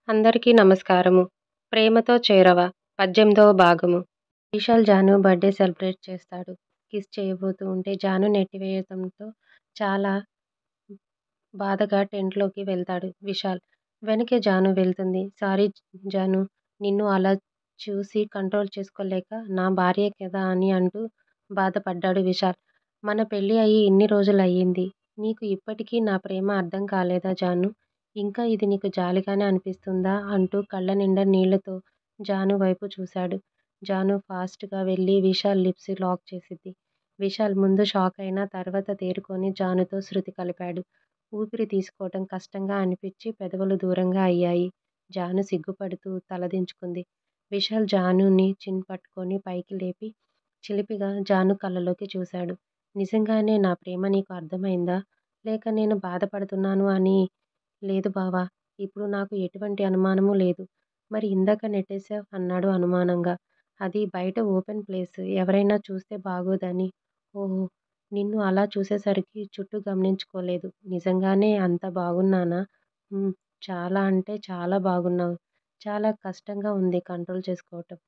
అందరికీ నమస్కారము. 'ప్రేమతో చేరవ' 18వ భాగము. విశాల్ జాను బర్త్‌డే సెలబ్రేట్ చేస్తాడు. కిస్ చేయబోతూ ఉంటే జాను నెట్టివేయడంతో చాలా బాధగా టెంట్‌లోకి వెళ్తాడు విశాల్. వెనకే జాను వెళ్తుంది. సారీ జాను, నిన్ను అలా చూసి కంట్రోల్ చేసుకోలేక నా భార్యే కదా అని అంటూ బాధపడ్డాడు విశాల్. మన పెళ్లి అయి ఇన్ని రోజులయ్యింది. నీకు ఇప్పటికీ నా ప్రేమ అర్థం కాలేదా జాను? ఇంకా ఇది నీకు జాలిగానే అనిపిస్తుందా? అంటూ కళ్ళనిండా నీళ్లతో జాను వైపు చూశాడు. జాను ఫాస్ట్‌గా వెళ్లి విశాల్ లిప్స్ లాక్ చేసింది. విశాల్ ముందు షాక్ అయినా తర్వాత తేరుకొని జానుతో శృతి కలిపాడు. ఊపిరి తీసుకోవటం కష్టంగా అనిపించి పెదవులు దూరంగా అయ్యాయి. జాను సిగ్గుపడుతూ తలదించుకుంది. విశాల్ జానుని చిన్ పట్టుకొని పైకి లేపి చిలిపిగా జాను కళ్ళలోకి చూశాడు. నిజంగానే నా ప్రేమ నీకు అర్థమైందా? లేక నేను బాధపడుతున్నాను అని? లేదు బావా! ఇప్పుడు నాకు ఎటువంటి అనుమానమూ లేదు. మరి ఇందాక నెట్టేశావ్ అన్నాడు అనుమానంగా. అది బయట ఓపెన్ ప్లేస్. ఎవరైనా చూస్తే బాగోదని. ఓహో! నిన్ను అలా చూసేసరికి చుట్టూ గమనించుకోలేదు. నిజంగానే అంత బాగున్నానా? హ్మ్. చాలా అంటే చాలా బాగున్నావు. చాలా కష్టంగా ఉంది కంట్రోల్ చేసుకోవటం.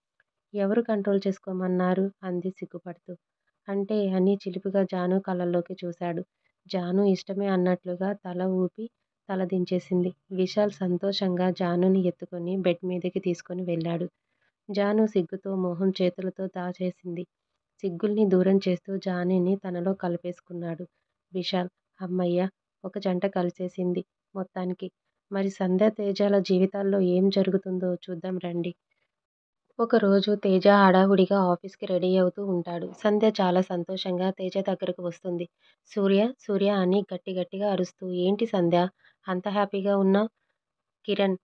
ఎవరు కంట్రోల్ చేసుకోమన్నారు? అంది సిగ్గుపడుతూ. అంటే అని చిలిపిగా జాను కళ్ళల్లోకి చూశాడు. జాను ఇష్టమే అన్నట్లుగా తల ఊపి తల దించేసింది. విశాల్ సంతోషంగా జానుని ఎత్తుకొని బెడ్ మీదకి తీసుకొని వెళ్ళాడు. జాను సిగ్గుతో మొహం చేతులతో దాచేసింది. సిగ్గుల్ని దూరం చేస్తూ జానుని తనలో కలిపేసుకున్నాడు విశాల్. హమ్మయ్య! ఒక జంట కలిసేసింది మొత్తానికి. మరి సంధ్య తేజాల జీవితాల్లో ఏం జరుగుతుందో చూద్దాం రండి. ఒకరోజు తేజ హడావుడిగా ఆఫీస్‌కి రెడీ అవుతూ ఉంటాడు. సంధ్య చాలా సంతోషంగా తేజ దగ్గరకు వస్తుంది. సూర్య! సూర్య! అని గట్టిగా అరుస్తూ ఏంటి సంధ్య అంత హ్యాపీగా ఉన్నావ్? కిరణ్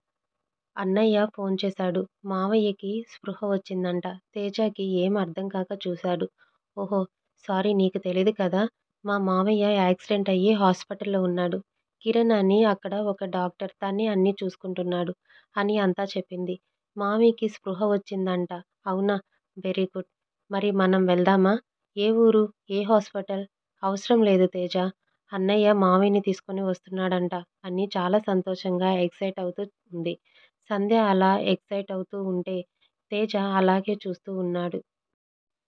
అన్నయ్య ఫోన్ చేశాడు. మావయ్యకి స్పృహ వచ్చిందంట. తేజకి ఏం అర్థం కాక చూశాడు. ఓహో! సారీ నీకు తెలీదు కదా! మా మావయ్య యాక్సిడెంట్ అయ్యి హాస్పిటల్‌లో ఉన్నాడు. కిరణ్ అని అక్కడ ఒక డాక్టర్ తనే అన్నీ చూసుకుంటున్నాడు అని అంతా చెప్పింది. మావయ్యకి స్పృహ వచ్చిందంట. అవునా? Very good. మరి మనం వెళ్దామా? ఏ ఊరు? ఏ హాస్పిటల్? అవసరం లేదు తేజ. అన్నయ్య మావయ్యని తీసుకొని వస్తున్నాడంట అని చాలా సంతోషంగా ఎక్సైట్ అవుతూ ఉంది. సంధ్య అలా ఎక్సైట్ అవుతూ ఉంటే తేజ అలాగే చూస్తూ ఉన్నాడు.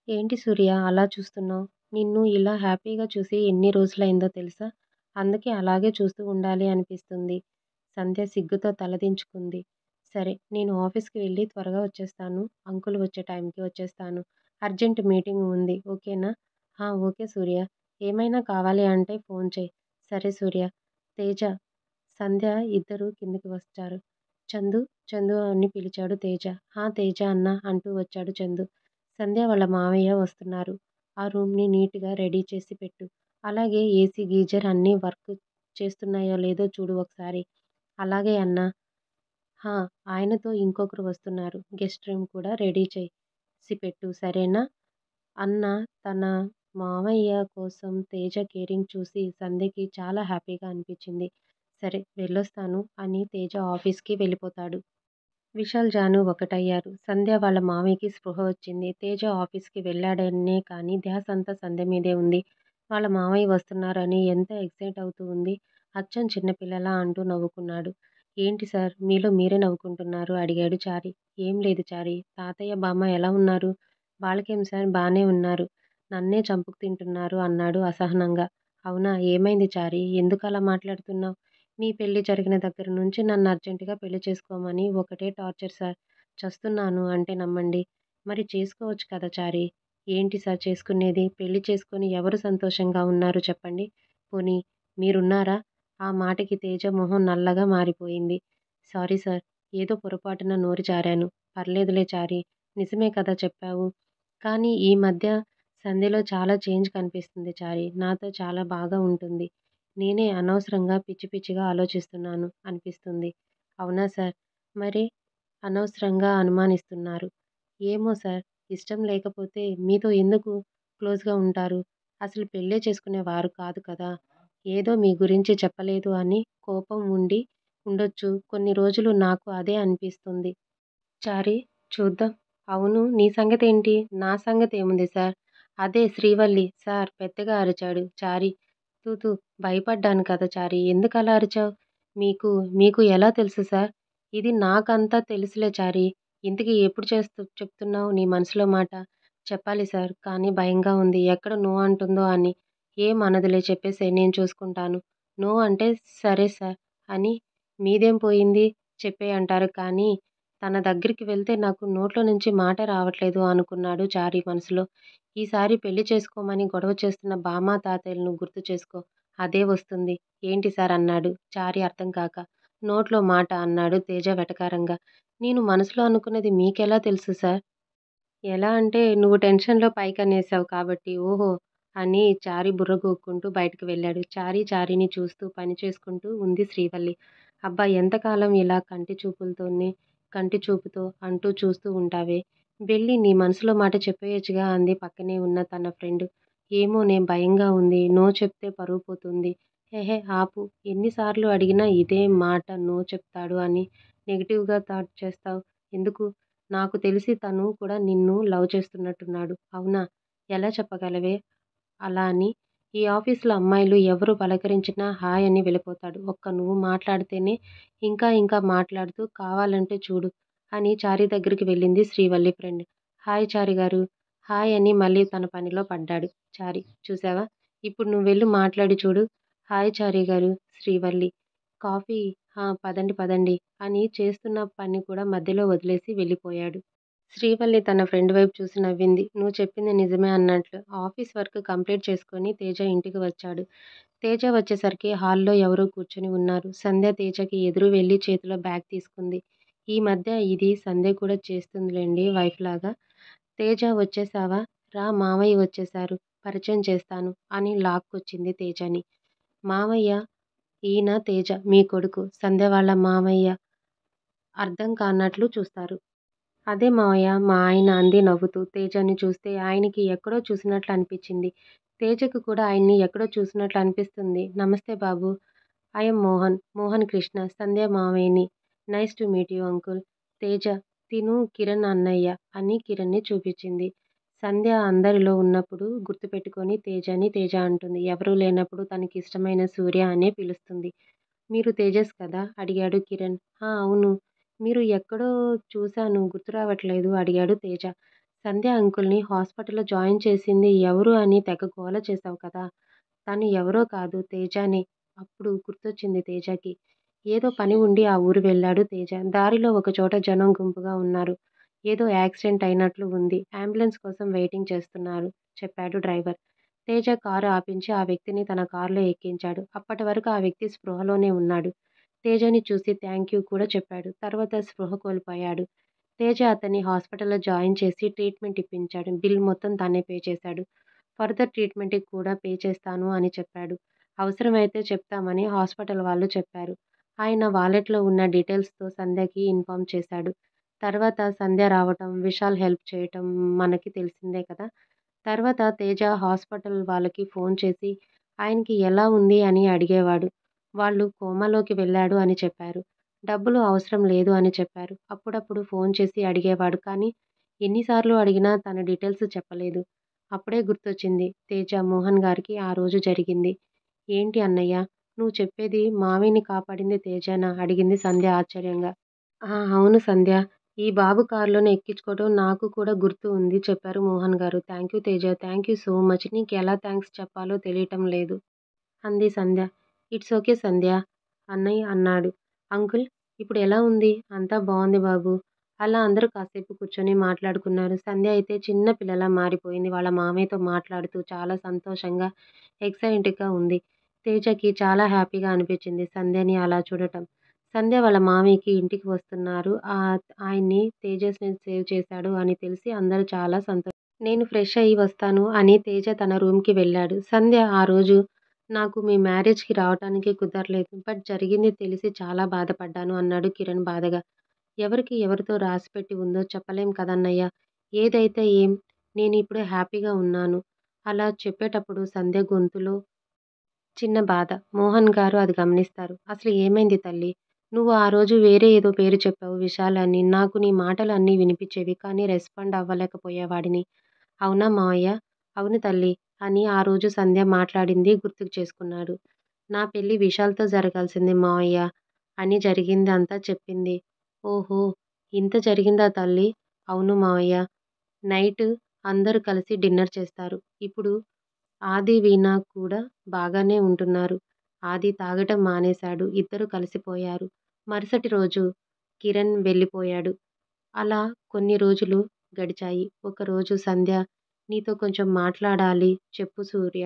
ఏంటి సూర్య అలా చూస్తున్నావ్? నిన్ను ఇలా హ్యాపీగా చూసి ఎన్ని రోజులైందో తెలుసా? అందుకే అలాగే చూస్తూ ఉండాలి అనిపిస్తుంది. సంధ్య సిగ్గుతో తలదించుకుంది. సరే నేను ఆఫీస్‌కి వెళ్ళి త్వరగా వచ్చేస్తాను. అంకుల్ వచ్చే టైంకి వచ్చేస్తాను. అర్జెంట్ మీటింగ్ ఉంది. ఓకేనా? ఆ! ఓకే సూర్య. ఏమైనా కావాలి అంటే ఫోన్ చెయ్. సరే సూర్య. తేజ, సంధ్య ఇద్దరూ కిందకి వచ్చారు. చందు, చందు అని పిలిచాడు తేజ. హా తేజ అన్నా అంటూ వచ్చాడు చందు. సంధ్య వాళ్ళ మావయ్య వస్తున్నారు. ఆ రూమ్‌ని నీట్‌గా రెడీ చేసి పెట్టు. అలాగే ఏసీ, గీజర్ అన్నీ వర్క్ చేస్తున్నాయో లేదో చూడు ఒకసారి. అలాగే అన్నా. హా! ఆయనతో ఇంకొకరు వస్తున్నారు. గెస్ట్ రూమ్ కూడా రెడీ చేసి పెట్టు సరేనా? అన్న తన మావయ్య కోసం తేజ కేరింగ్ చూసి సంధ్యకి చాలా హ్యాపీగా అనిపించింది. సరే వెళ్ళొస్తాను అని తేజ ఆఫీస్‌కి వెళ్ళిపోతాడు. విశాల్, జాను ఒకటయ్యారు. సంధ్య వాళ్ళ మావయ్యకి స్పృహ వచ్చింది. తేజ ఆఫీస్‌కి వెళ్ళాడనే కానీ ధ్యాసంతా సంధ్య మీదే ఉంది. వాళ్ళ మావయ్య వస్తున్నారని ఎంత ఎక్సైట్ అవుతూ ఉంది. అచ్చం చిన్నపిల్లలా అంటూ నవ్వుకున్నాడు. ఏంటి సార్ మీలో మీరే నవ్వుకుంటున్నారు? అడిగాడు చారి. ఏం లేదు చారి. తాతయ్య, బామ్మ ఎలా ఉన్నారు? వాళ్ళకేం సార్ బానే ఉన్నారు. నన్నే చంపుకు తింటున్నారు అన్నాడు అసహనంగా. అవునా ఏమైంది చారి? ఎందుకలా మాట్లాడుతున్నావ్? మీ పెళ్లి జరిగిన దగ్గర నుంచి నన్ను అర్జెంటుగా పెళ్లి చేసుకోమని ఒకటే టార్చర్ సార్. చస్తున్నాను అంటే నమ్మండి. మరి చేసుకోవచ్చు కదా చారి. ఏంటి సార్ చేసుకునేది? పెళ్లి చేసుకొని ఎవరు సంతోషంగా ఉన్నారు చెప్పండి? పోనీ మీరున్నారా? ఆ మాటకి తేజ మొహం నల్లగా మారిపోయింది. Sorry sir. ఏదో పొరపాటున నోరు జారాను. పర్లేదులే చారి. నిజమే కదా చెప్పావు. కానీ ఈ మధ్య సంధ్యలో చాలా చేంజ్ కనిపిస్తుంది చారి. నాతో చాలా బాగా ఉంటుంది. నేనే అనవసరంగా పిచ్చి పిచ్చిగా ఆలోచిస్తున్నాను అనిపిస్తుంది. అవునా సార్? మరి అనవసరంగా అనుమానిస్తున్నారు. ఏమో సార్ ఇష్టం లేకపోతే మీతో ఎందుకు క్లోజ్‌గా ఉంటారు? అసలు పెళ్ళే చేసుకునేవారు కాదు కదా! ఏదో మీ గురించి చెప్పలేదు అని కోపం ఉండి ఉండొచ్చు. కొన్ని రోజులు నాకు అదే అనిపిస్తుంది. చారి చూద్దాం. అవును నీ సంగతేంటి? నా సంగతేముంది సార్? అదే శ్రీవల్లి సార్ పెద్దగా అరిచాడు చారి. తూ తూ భయపడ్డాను కదా చారి. ఎందుకలా అరిచావ్? మీకు మీకు ఎలా తెలుసు సార్? ఇది నాకంతా తెలుసులే చారి. ఇంతకీ ఎప్పుడు చెప్తున్నావు నీ మనసులో మాట? చెప్పాలి సార్. కానీ భయంగా ఉంది. ఎక్కడ నో అంటుందో అని. ఏం అనదులే చెప్పేసేయ్ నేను చూసుకుంటాను. నో అంటే సరే సార్ అని మీదేం పోయింది చెప్పేయ్ అంటారు కానీ, తన దగ్గరికి వెళ్తే నాకు నోట్లో నుంచి మాట రావట్లేదు అనుకున్నాడు చారి మనసులో. ఈసారి పెళ్లి చేసుకోమని గొడవ చేస్తున్న బామ్మ, తాతయ్యలను గుర్తు చేసుకో. అదే వస్తుంది. ఏంటి సార్ అన్నాడు చారి అర్థం కాక. నోట్లో మాట అన్నాడు తేజ వెటకారంగా. నేను మనసులో అనుకున్నది మీకెలా తెలుసు సార్? ఎలా అంటే నువ్వు టెన్షన్‌లో పైకనేసావు కాబట్టి. ఓహో! అని చారి బుర్ర గోక్కుంటూ బయటికి వెళ్ళాడు. చారిని చూస్తూ పని చేసుకుంటూ ఉంది శ్రీవల్లి. అబ్బా! ఎంతకాలం ఇలా కంటి చూపుతో అంటూ చూస్తూ ఉంటావే? వెళ్ళి నీ మనసులో మాట చెప్పేయొచ్చుగా అంది పక్కనే ఉన్న తన ఫ్రెండ్. ఏమోనే భయంగా ఉంది. నో చెప్తే పరువు పోతుంది. ఎహే! ఆపు. ఎన్ని సార్లు అడిగినా ఇదే మాట నో చెప్తాడు అని నెగెటివ్‌గా థాట్ చేస్తావు. ఎందుకు? నాకు తెలిసి తను కూడా నిన్ను లవ్ చేస్తున్నట్టున్నాడు. అవునా? ఎలా చెప్పగలవే అలా అని? ఈ ఆఫీస్‌లో అమ్మాయిలు ఎవరు పలకరించినా హాయ్ అని వెళ్ళిపోతాడు. ఒక్క నువ్వు మాట్లాడితేనే ఇంకా మాట్లాడుతూ కావాలంటే చూడు అని చారి దగ్గరికి వెళ్ళింది శ్రీవల్లి ఫ్రెండ్. హాయ్ చారి గారు. హాయ్ అని మళ్ళీ తన పనిలో పడ్డాడు చారి. చూసావా? ఇప్పుడు నువ్వెళ్ళి మాట్లాడి చూడు. హాయ్ చారి గారు. శ్రీవల్లి. కాఫీ పదండి అని చేస్తున్న పని కూడా మధ్యలో వదిలేసి వెళ్ళిపోయాడు. శ్రీవల్లి తన ఫ్రెండ్ వైపు చూసి నవ్వింది. నువ్వు చెప్పింది నిజమే అన్నట్లు. ఆఫీస్ వర్క్ కంప్లీట్ చేసుకొని తేజ ఇంటికి వచ్చాడు. తేజ వచ్చేసరికి హాల్‌లో ఎవరో కూర్చొని ఉన్నారు. సంధ్య తేజకి ఎదురు వెళ్లి చేతిలో బ్యాగ్ తీసుకుంది. ఈ మధ్య ఇది సంధ్య కూడా చేస్తుందిలెండి వైఫ్‌లాగా. తేజ వచ్చేశావా? రా మావయ్య వచ్చేశారు. పరిచయం చేస్తాను అని లాక్కొచ్చింది తేజని. మావయ్య ఈయన తేజ మీ కొడుకు. సంధ్య వాళ్ళ మావయ్య. అర్థం కానట్లు చూస్తారు. అదే మావయ్య మా ఆయన అంది నవ్వుతూ. తేజని చూస్తే ఆయనకి ఎక్కడో చూసినట్లు అనిపించింది. తేజకు కూడా ఆయన్ని ఎక్కడో చూసినట్లు అనిపిస్తుంది. నమస్తే బాబూ! ఐయామ్ మోహన్ కృష్ణ. సంధ్య మావయ్యని. Nice to meet you uncle. Teja తిను కిరణ్ అన్నయ్య అని కిరణ్‌ని చూపించింది. సంధ్య అందరిలో ఉన్నప్పుడు గుర్తుపెట్టుకొని తేజని తేజ అంటుంది. ఎవరూ లేనప్పుడు తనకిష్టమైన సూర్య అనే పిలుస్తుంది. మీరు తేజస్ కదా? అడిగాడు కిరణ్. అవును. మీరు ఎక్కడో చూసాను గుర్తు రావట్లేదు అడిగాడు తేజ. సంధ్య అంకుల్‌ని హాస్పిటల్‌లో జాయిన్ చేసింది ఎవరు అని తెగ గోల చేశావు కదా! తను ఎవరో కాదు తేజనే. అప్పుడు గుర్తొచ్చింది తేజకి. ఏదో పని ఉండి ఆ ఊరు వెళ్ళాడు తేజ. దారిలో ఒకచోట జనం గుంపుగా ఉన్నారు. ఏదో యాక్సిడెంట్ అయినట్లు ఉంది. అంబులెన్స్ కోసం వెయిటింగ్ చేస్తున్నారు చెప్పాడు డ్రైవర్. తేజ కారు ఆపించి ఆ వ్యక్తిని తన కారులో ఎక్కించాడు. అప్పటి వరకు ఆ వ్యక్తి స్పృహలోనే ఉన్నాడు. తేజని చూసి థాంక్యూ కూడా చెప్పాడు. తర్వాత స్పృహ కోల్పోయాడు. తేజ అతన్ని హాస్పిటల్‌లో జాయిన్ చేసి ట్రీట్మెంట్ ఇప్పించాడు. బిల్ మొత్తం తనే పే చేశాడు. ఫర్దర్ ట్రీట్మెంట్‌కి కూడా పే చేస్తాను అని చెప్పాడు. అవసరమైతే చెప్తామని హాస్పిటల్ వాళ్ళు చెప్పారు. ఆయన వాలెట్‌లో ఉన్న డీటెయిల్స్‌తో సంధ్యకి ఇన్ఫార్మ్ చేశాడు. తర్వాత సంధ్య రావటం, విశాల్ హెల్ప్ చేయటం మనకి తెలిసిందే కదా! తర్వాత తేజ హాస్పిటల్ వాళ్ళకి ఫోన్ చేసి ఆయనకి ఎలా ఉంది అని అడిగేవాడు. వాళ్ళు కోమాలోకి వెళ్ళాడు అని చెప్పారు. డబ్బులు అవసరం లేదు అని చెప్పారు. అప్పుడప్పుడు ఫోన్ చేసి అడిగేవాడు కానీ ఎన్ని సార్లు అడిగినా తన డీటెయిల్స్ చెప్పలేదు. అప్పుడే గుర్తొచ్చింది తేజ మోహన్ గారికి ఆ రోజు జరిగింది. ఏంటి అన్నయ్య? నువ్వు చెప్పేది మావయ్యని కాపాడింది తేజనా? అడిగింది సంధ్య ఆశ్చర్యంగా. అవును సంధ్య. ఈ బాబు కారులోనే ఎక్కించుకోవడం నాకు కూడా గుర్తు ఉంది చెప్పారు మోహన్ గారు. Thank you Teja. Thank you so much. నీకెలా థాంక్స్ చెప్పాలో తెలియటం లేదు అంది సంధ్య. ఇట్స్ ఓకే సంధ్య అన్నయ్య అన్నాడు. అంకుల్ ఇప్పుడు ఎలా ఉంది? అంతా బావుంది బాబూ. అలా అందరూ కాసేపు కూర్చొని మాట్లాడుకున్నారు. సంధ్య అయితే చిన్న పిల్లలా మారిపోయింది. వాళ్ళ మామయ్యతో మాట్లాడుతూ చాలా సంతోషంగా, ఎక్సైటెడ్‌గా ఉంది. తేజకి చాలా హ్యాపీగా అనిపించింది సంధ్యని అలా చూడటం. సంధ్య వాళ్ళ మామయ్యకి ఇంటికి వస్తున్నారు. ఆయన్ని తేజస్‌ని సేవ్ చేశాడు అని తెలిసి అందరూ చాలా నేను ఫ్రెష్ అయ్యి వస్తాను అని తేజ తన రూమ్‌కి వెళ్ళాడు. సంధ్య ఆ రోజు నాకు మీ మ్యారేజ్‌కి రావటానికి కుదరలేదు. బట్ జరిగింది తెలిసి చాలా బాధపడ్డాను అన్నాడు కిరణ్ బాధగా. ఎవరికి ఎవరితో రాసిపెట్టి ఉందో చెప్పలేం కదన్నయ్య. ఏదైతే ఏం నేనిప్పుడు హ్యాపీగా ఉన్నాను. అలా చెప్పేటప్పుడు సంధ్య గొంతులో చిన్న బాధ. మోహన్ గారు అది గమనిస్తారు. అసలు ఏమైంది తల్లీ? నువ్వు ఆ రోజు వేరే ఏదో పేరు చెప్పావు విశాల్ అని. నాకు నీ మాటలు అన్నీ వినిపించేవి. కానీ రెస్పాండ్ అవ్వలేకపోయేవాడిని. అవునా మావయ్య? అవును తల్లీ అని ఆ రోజు సంధ్య మాట్లాడింది గుర్తుకు చేసుకున్నాడు. నా పెళ్లి విశాల్‌తో జరగాల్సింది మావయ్య అని జరిగిందంతా చెప్పింది. ఓహో! ఇంత జరిగిందా తల్లీ! అవును మావయ్య. నైట్ అందరూ కలిసి డిన్నర్ చేస్తారు. ఇప్పుడు ఆది, వీణ కూడా బాగానే ఉంటున్నారు. ఆది తాగటం మానేశాడు. ఇద్దరూ కలిసిపోయారు. మరుసటి రోజు కిరణ్ వెళ్ళిపోయాడు. అలా కొన్ని రోజులు గడిచాయి. ఒకరోజు సంధ్య నీతో కొంచెం మాట్లాడాలి చెప్పు సూర్య